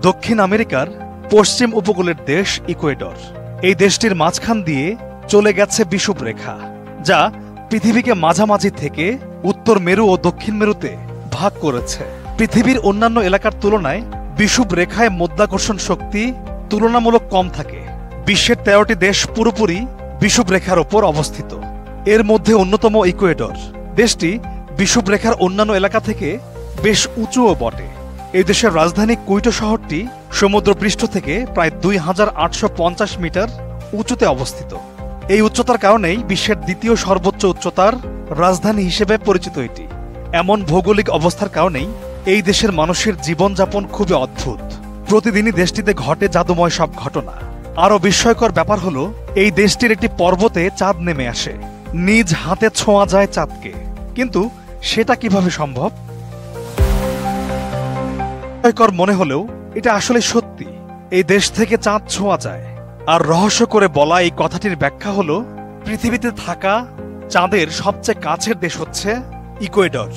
দক্ষিণ আমেরিকার পশ্চিম উপকূলের দেশ ইকুয়েডর। এই দেশটির মাঝখান দিয়ে চলে গেছে বিষুবরেখা, যা পৃথিবীকে মাঝামাঝি থেকে উত্তর মেরু ও দক্ষিণ মেরুতে ভাগ করেছে। পৃথিবীর অন্যান্য এলাকার তুলনায় বিষুবরেখায় মাধ্যাকর্ষণ শক্তি তুলনামূলক কম থাকে। বিশ্বের 13টি দেশ পুরোপুরি বিষুবরেখার ওপর অবস্থিত। এর মধ্যে অন্যতম ইকুয়েডর। দেশটি বিষুবরেখার অন্যান্য এলাকা থেকে বেশ উঁচুও বটে। এই দেশের রাজধানী কুইটো শহরটি সমুদ্রপৃষ্ঠ থেকে প্রায় 2850 মিটার উঁচুতে অবস্থিত। এই উচ্চতার কারণেই বিশ্বের দ্বিতীয় সর্বোচ্চ উচ্চতার রাজধানী হিসেবে পরিচিত এটি। এমন ভৌগোলিক অবস্থার কারণেই এই দেশের মানুষের জীবনযাপন খুবই অদ্ভুত। প্রতিদিনই দেশটিতে ঘটে জাদুময় সব ঘটনা। আরও বিস্ময়কর ব্যাপার হলো, এই দেশটির একটি পর্বতে চাঁদ নেমে আসে। নিজ হাতে ছোঁয়া যায় চাঁদকে, কিন্তু সেটা কিভাবে সম্ভব? বিস্ময়কর মনে হলেও এটা আসলে সত্যি। এই দেশ থেকে চাঁদ ছোঁয়া যায়। আর রহস্য করে বলা এই কথাটির ব্যাখ্যা হলো, পৃথিবীতে থাকা চাঁদের সবচেয়ে কাছের দেশ হচ্ছে ইকুয়েডর।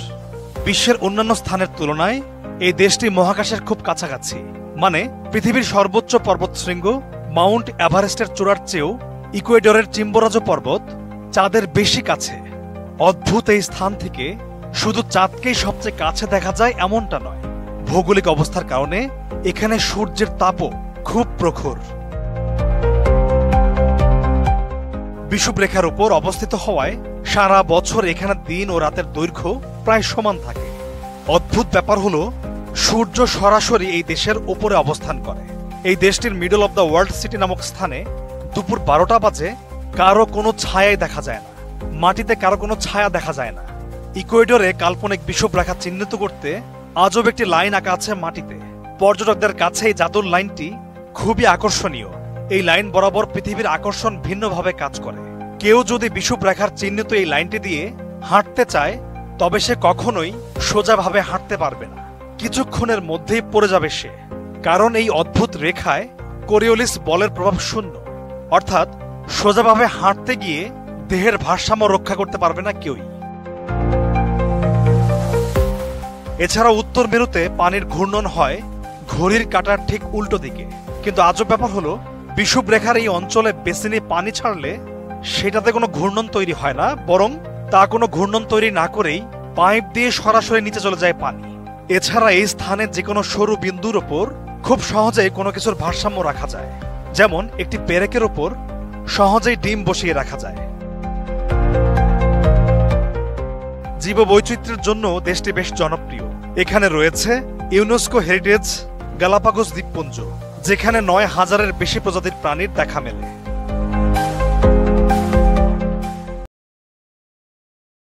বিশ্বের অন্যান্য স্থানের তুলনায় এই দেশটি মহাকাশের খুব কাছাকাছি। মানে পৃথিবীর সর্বোচ্চ পর্বতশৃঙ্গ মাউন্ট এভারেস্টের চূড়ার চেয়েও ইকুয়েডরের চিম্বোরাজো পর্বত চাঁদের বেশি কাছে। অদ্ভুত এই স্থান থেকে শুধু চাঁদকেই সবচেয়ে কাছে দেখা যায় এমনটা নয়, ভৌগোলিক অবস্থার কারণে এখানে সূর্যের তাপও খুব প্রখর। বিষুবরেখার উপর অবস্থিত হওয়ায় সারা বছর এখানে দিন ও রাতের দৈর্ঘ্য প্রায় সমান থাকে। অদ্ভুত ব্যাপার হলো, সূর্য সরাসরি এই দেশের ওপরে অবস্থান করে। এই দেশটির middle of the world city নামক স্থানে দুপুর 12টা বাজে কারো কোনো ছায়াই দেখা যায় না। মাটিতে কারো কোনো ছায়া দেখা যায় না। ইকুয়েডরে কাল্পনিক বিষুবরেখা চিহ্নিত করতে আজব একটি লাইন আঁকা আছে মাটিতে। পর্যটকদের কাছে এই জাদুর লাইনটি খুবই আকর্ষণীয়। এই লাইন বরাবর পৃথিবীর আকর্ষণ ভিন্নভাবে কাজ করে। কেউ যদি বিষুবরেখার চিহ্নিত এই লাইনটি দিয়ে হাঁটতে চায়, তবে সে কখনোই সোজাভাবে হাঁটতে পারবে না। কিছুক্ষণের মধ্যেই পড়ে যাবে সে, কারণ এই অদ্ভুত রেখায় কোরিওলিস বলের প্রভাব শূন্য। অর্থাৎ সোজাভাবে হাঁটতে গিয়ে দেহের ভারসাম্য রক্ষা করতে পারবে না কেউই। এছাড়াও উত্তর মেরুতে পানির ঘূর্ণন হয় ঘড়ির কাঁটার ঠিক উল্টো দিকে। কিন্তু আজব ব্যাপার হলো, বিষুবরেখার এই অঞ্চলে বেসিনে পানি ছাড়লে সেটাতে কোনো ঘূর্ণন তৈরি হয় না, বরং তা কোনো ঘূর্ণন তৈরি না করেই পাইপ দিয়ে সরাসরি নিচে চলে যায় পানি। এছাড়া এই স্থানে যে কোনো সরু বিন্দুর ওপর খুব সহজেই কোনো কিছুর ভারসাম্য রাখা যায়। যেমন একটি পেরেকের ওপর সহজেই ডিম বসিয়ে রাখা যায়। জীববৈচিত্র্যের জন্য দেশটি বেশ জনপ্রিয়। এখানে রয়েছে ইউনেস্কো হেরিটেজ গালাপাগোস দ্বীপপুঞ্জ, যেখানে 9000-এর বেশি প্রজাতির প্রাণীর দেখা মেলে।